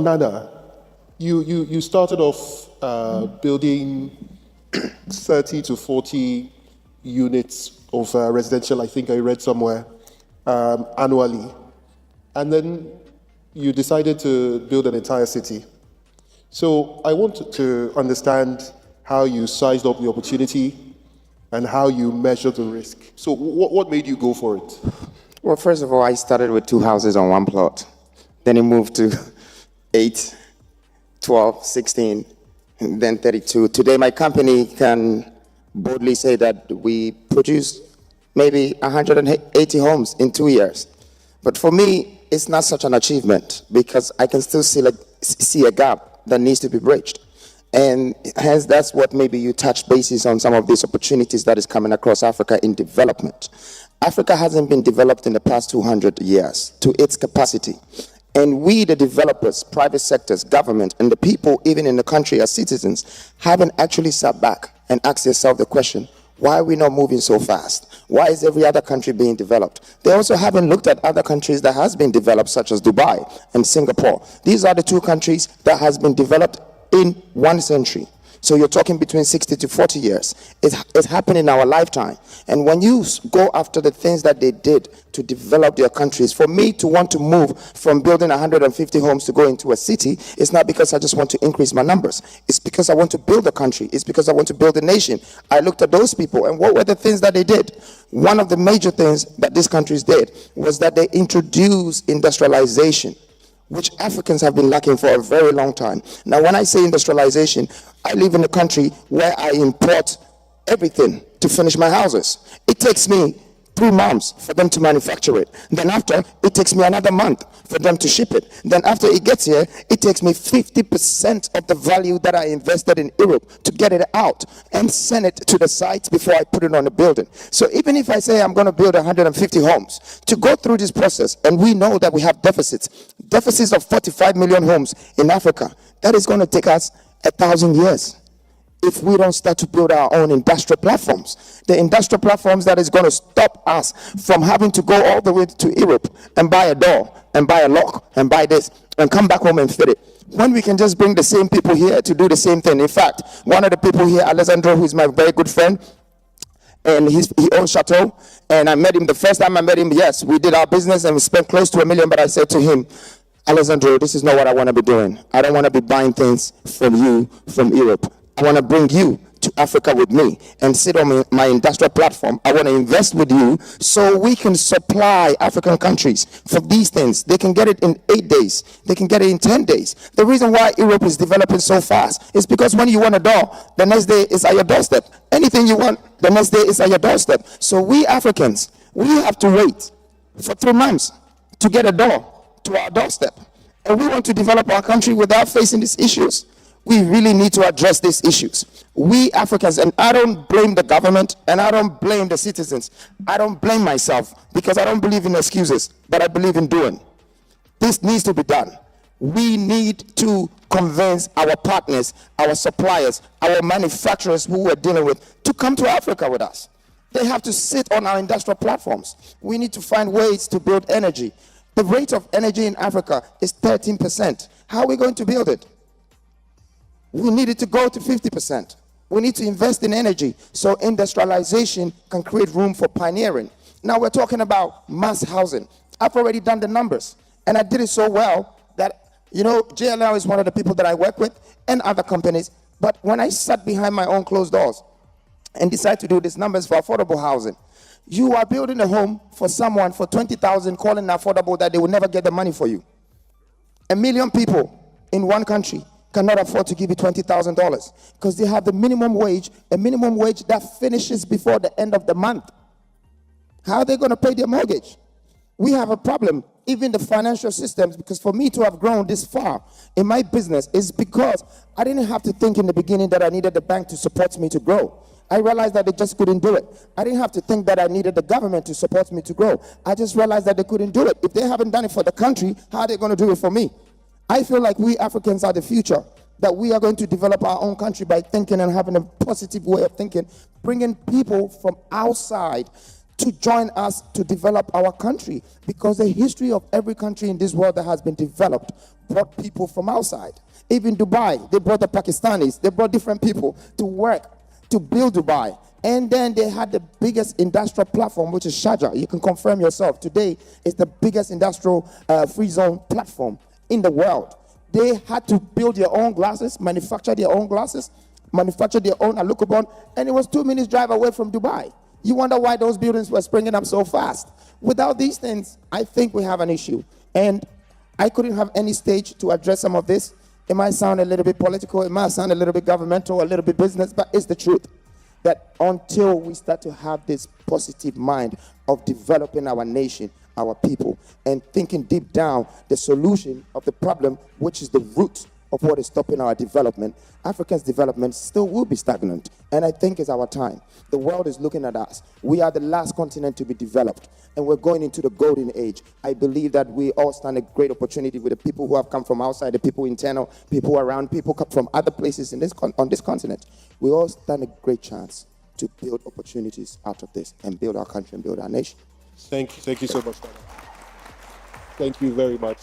Nana, you started off building 30 to 40 units of residential, I think I read somewhere, annually. And then you decided to build an entire city. So I want to understand how you sized up the opportunity and how you measured the risk. So what made you go for it? Well, first of all, I started with 2 houses on 1 plot. Then it moved to 8, 12, 16, and then 32. Today, my company can boldly say that we produce maybe 180 homes in 2 years. But for me, it's not such an achievement because I can still see a gap that needs to be bridged. And hence, that's what maybe you touch bases on some of these opportunities that is coming across Africa in development. Africa hasn't been developed in the past 200 years to its capacity. And we, the developers, private sectors, government, and the people, even in the country as citizens, haven't actually sat back and asked yourself the question, why are we not moving so fast? Why is every other country being developed? They also haven't looked at other countries that has been developed, such as Dubai and Singapore. These are the 2 countries that has been developed in 1 century. So you're talking between 60 to 40 years. It's happened in our lifetime. And when you go after the things that they did to develop their countries, for me to want to move from building 150 homes to go into a city, it's not because I just want to increase my numbers. It's because I want to build a country. It's because I want to build a nation. I looked at those people and what were the things that they did? One of the major things that these countries did was that they introduced industrialization, which Africans have been lacking for a very long time. Now, when I say industrialization, I live in a country where I import everything to finish my houses. It takes me 3 months for them to manufacture it. Then after, it takes me another month for them to ship it. Then after it gets here, it takes me 50% of the value that I invested in Europe to get it out and send it to the site before I put it on the building. So even if I say I'm going to build 150 homes, to go through this process, and we know that we have deficits of 45 million homes in Africa, that is going to take us 1,000 years. If we don't start to build our own industrial platforms, the industrial platforms that is going to stop us from having to go all the way to Europe and buy a door and buy a lock and buy this and come back home and fit it, when we can just bring the same people here to do the same thing. In fact, one of the people here, Alessandro, who is my very good friend, and he owns Chateau, and I met him the first time I met him. Yes, we did our business and we spent close to $1 million, but I said to him, Alessandro, this is not what I want to be doing. I don't want to be buying things from you from Europe. I want to bring you to Africa with me and sit on my industrial platform. I want to invest with you so we can supply African countries for these things. They can get it in 8 days. They can get it in 10 days. The reason why Europe is developing so fast is because when you want a door, the next day is at your doorstep. Anything you want, the next day is at your doorstep. So we Africans, we have to wait for 3 months to get a door to our doorstep. And we want to develop our country without facing these issues. We really need to address these issues. We Africans, and I don't blame the government and I don't blame the citizens. I don't blame myself because I don't believe in excuses, but I believe in doing. This needs to be done. We need to convince our partners, our suppliers, our manufacturers who we're dealing with to come to Africa with us. They have to sit on our industrial platforms. We need to find ways to build energy. The rate of energy in Africa is 13%. How are we going to build it? We need it to go to 50%. We need to invest in energy so industrialization can create room for pioneering. Now we're talking about mass housing. I've already done the numbers, and I did it so well that, JLL is one of the people that I work with and other companies. But when I sat behind my own closed doors and decided to do these numbers for affordable housing, you are building a home for someone for 20,000, calling it affordable, that they will never get the money for you. 1 million people in one country cannot afford to give you $20,000 because they have the minimum wage, a minimum wage that finishes before the end of the month. How are they going to pay their mortgage? We have a problem, even the financial systems, because for me to have grown this far in my business is because I didn't have to think in the beginning that I needed the bank to support me to grow. I realized that they just couldn't do it. I didn't have to think that I needed the government to support me to grow. I just realized that they couldn't do it. If they haven't done it for the country, how are they going to do it for me? I feel like we Africans are the future, that we are going to develop our own country by thinking and having a positive way of thinking, bringing people from outside to join us to develop our country, because the history of every country in this world that has been developed brought people from outside. Even Dubai, they brought the Pakistanis, they brought different people to work to build Dubai. And then they had the biggest industrial platform, which is Sharjah. You can confirm yourself. Today, it's the biggest industrial free zone platform in the world. They had to build their own glasses, manufacture their own glasses, manufacture their own alukobon, and it was 2 minutes drive away from Dubai. You wonder why those buildings were springing up so fast. Without these things, I think we have an issue. And I couldn't have any stage to address some of this. It might sound a little bit political, it might sound a little bit governmental, a little bit business, but it's the truth. That until we start to have this positive mind of developing our nation, our people, and thinking deep down the solution of the problem, which is the root of what is stopping our development, Africa's development still will be stagnant. And I think it's our time. The world is looking at us. We are the last continent to be developed, and we're going into the golden age. I believe that we all stand a great opportunity with the people who have come from outside, the people internal, people around, people come from other places in on this continent. We all stand a great chance to build opportunities out of this and build our country and build our nation. Thank you so much, Nana. Thank you very much.